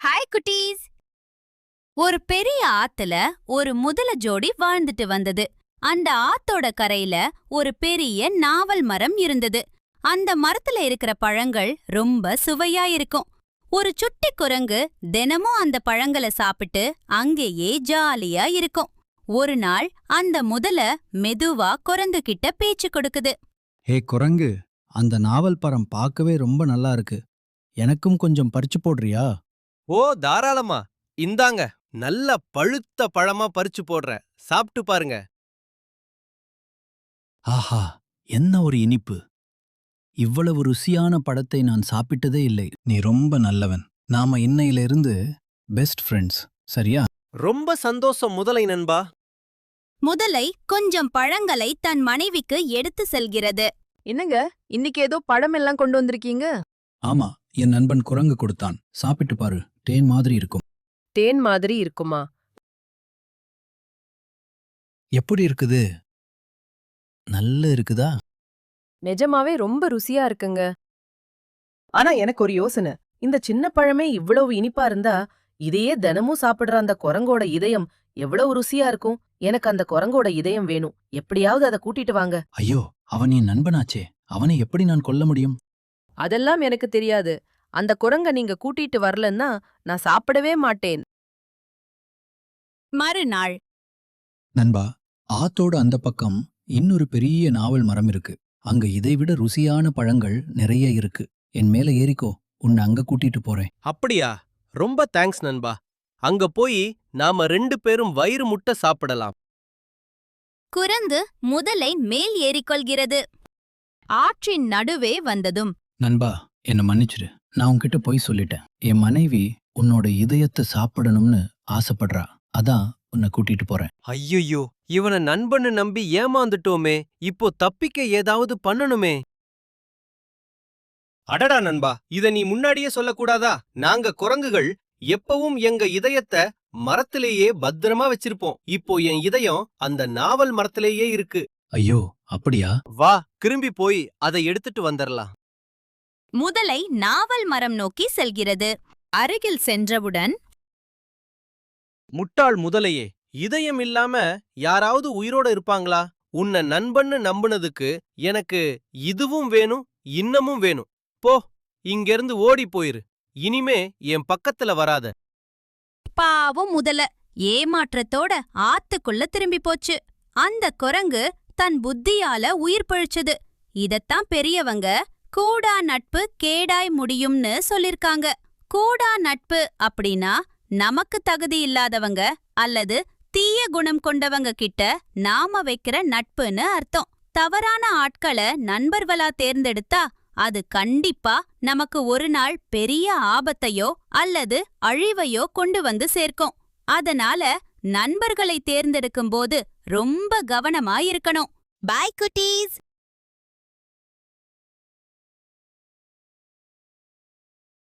Hi குட்டீஸ். ஒரு பெரிய ஆத்துல ஒரு முதல ஜோடி வாழ்ந்துட்டு வந்தது. அந்த ஆத்தோட கரையில ஒரு பெரிய நாவல் மரம் இருந்தது. அந்த மரத்துல இருக்கிற பழங்கள் ரொம்ப சுவையா இருக்கும். ஒரு சுட்டி குரங்கு தினமும் அந்த பழங்களை சாப்பிட்டு அங்கேயே ஜாலியா இருக்கும். ஒரு நாள் அந்த முதல மெதுவா குரங்கு கிட்ட பேச்சு கொடுக்குது. ஹே குரங்கு, அந்த நாவல் பழம் பார்க்கவே ரொம்ப நல்லா இருக்கு. எனக்கும் கொஞ்சம் பறிச்சு போடுறியா? ஓ தாராளமா. இந்தாங்க, நல்ல பழுத்த பழமா பறிச்சு போடுறேன், சாப்பிட்டு பாருங்க. ஆஹா, என்ன ஒரு இனிப்பு! இவ்வளவு ருசியான பழத்தை நான் சாப்பிட்டதே இல்லை. நீ ரொம்ப நல்லவன். நாம இன்னையிலிருந்து பெஸ்ட் ஃப்ரெண்ட்ஸ், சரியா? ரொம்ப சந்தோஷம் முதலை நண்பா. முதலை கொஞ்சம் பழங்களை தன் மனைவிக்கு எடுத்து செல்கிறது. என்னங்க, இன்னைக்கு ஏதோ பழம் எல்லாம் கொண்டு வந்திருக்கீங்க? ஆமா, என் நண்பன் குரங்கு கொடுத்தான். சாப்பிட்டு பாரு, தேன் மாதிரி இருக்கும். தேன் மாதிரி இருக்குமா? எப்படி இருக்குது? நல்ல இருக்குதா? நிஜமாவே ரொம்ப ருசியா இருக்குங்க. ஆனா எனக்கு ஒரு யோசனை. இந்த சின்ன பழமே இவ்வளவு இனிப்பா இருந்தா, இதையே தினமும் சாப்பிடுற அந்த குரங்கோட இதயம் எவ்வளவு ருசியா இருக்கும். எனக்கு அந்த குரங்கோட இதயம் வேணும். எப்படியாவது அதை கூட்டிட்டு வாங்க. ஐயோ, அவன் என் நண்பனாச்சே. அவனை எப்படி நான் கொல்ல முடியும்? அதெல்லாம் எனக்கு தெரியாது. அந்த குரங்க நீங்க கூட்டிட்டு வரலன்னா நான் சாப்பிடவே மாட்டேன். மறுநாள் நண்பா, ஆத்தோட அந்த பக்கம் இன்னொரு பெரிய நாவல் மரம் இருக்கு. அங்க இதைவிட ருசியான பழங்கள் நிறைய இருக்கு. என் மேல ஏறிக்கோ, உன்னை அங்க கூட்டிட்டு போறேன். அப்படியா? ரொம்ப தேங்க்ஸ் நண்பா. அங்க போய் நாம 2 பேரும் வயிறு முட்ட சாப்பிடலாம். குரங்கு முதலை மேல் ஏறிக்கொள்கிறது. ஆற்றின் நடுவே வந்ததும் நண்பா, என்னை மன்னிச்சிடு. நான் உன்கிட்ட போய் சொல்லிட்டேன். என் மனைவி உன்னோட இதயத்தை சாப்பிடணும்னு ஆசைப்படுறா. அதான் உன்னை கூட்டிட்டு போறேன். ஐயையோ, இவனை நண்பன்னு நம்பி ஏமாந்துட்டோமே. இப்போ தப்பிக்க ஏதாவது பண்ணணுமே. அடடா நண்பா, இத நீ முன்னாடியே சொல்லக்கூடாதா? நாங்க குரங்குகள் எப்பவும் எங்க இதயத்தை மரத்திலேயே பத்திரமா வச்சிருப்போம். இப்போ என் இதயம் அந்த நாவல் மரத்திலேயே இருக்கு. ஐயோ, அப்படியா? வா, திரும்பி போய் அதை எடுத்துட்டு வந்துடலாம். முதலை நாவல் மரம் நோக்கி செல்கிறது. அருகில் சென்றவுடன், முட்டாள் முதலையே, இதயம் இல்லாம யாராவது உயிரோட இருப்பாங்களா? உன்னை நண்பன்னு நம்புனதுக்கு எனக்கு இதுவும் வேணும், இன்னமும் வேணும். போ, இங்கிருந்து ஓடி போயிரு. இனிமே என் பக்கத்துல வராத. பாவம் முதல ஏமாற்றத்தோட ஆத்துக்குள்ள திரும்பி போச்சு. அந்த குரங்கு தன் புத்தியால உயிர் பிழைச்சது. இதத்தான் பெரியவங்க கூடா நட்பு கேடாய் முடியும்னு சொல்லிருக்காங்க. கூடா நட்பு அப்படின்னா நமக்கு தகுதி இல்லாதவங்க அல்லது தீய குணம் கொண்டவங்க கிட்ட நாம வைக்கிற நட்புன்னு அர்த்தம். தவறான ஆட்களை நண்பர்களா தேர்ந்தெடுத்தா அது கண்டிப்பா நமக்கு ஒரு நாள் பெரிய ஆபத்தையோ அல்லது அழிவையோ கொண்டு வந்து சேர்க்கும். அதனால நண்பர்களை தேர்ந்தெடுக்கும் போது ரொம்ப கவனமா இருக்கணும். பாய் குட்டீஸ்.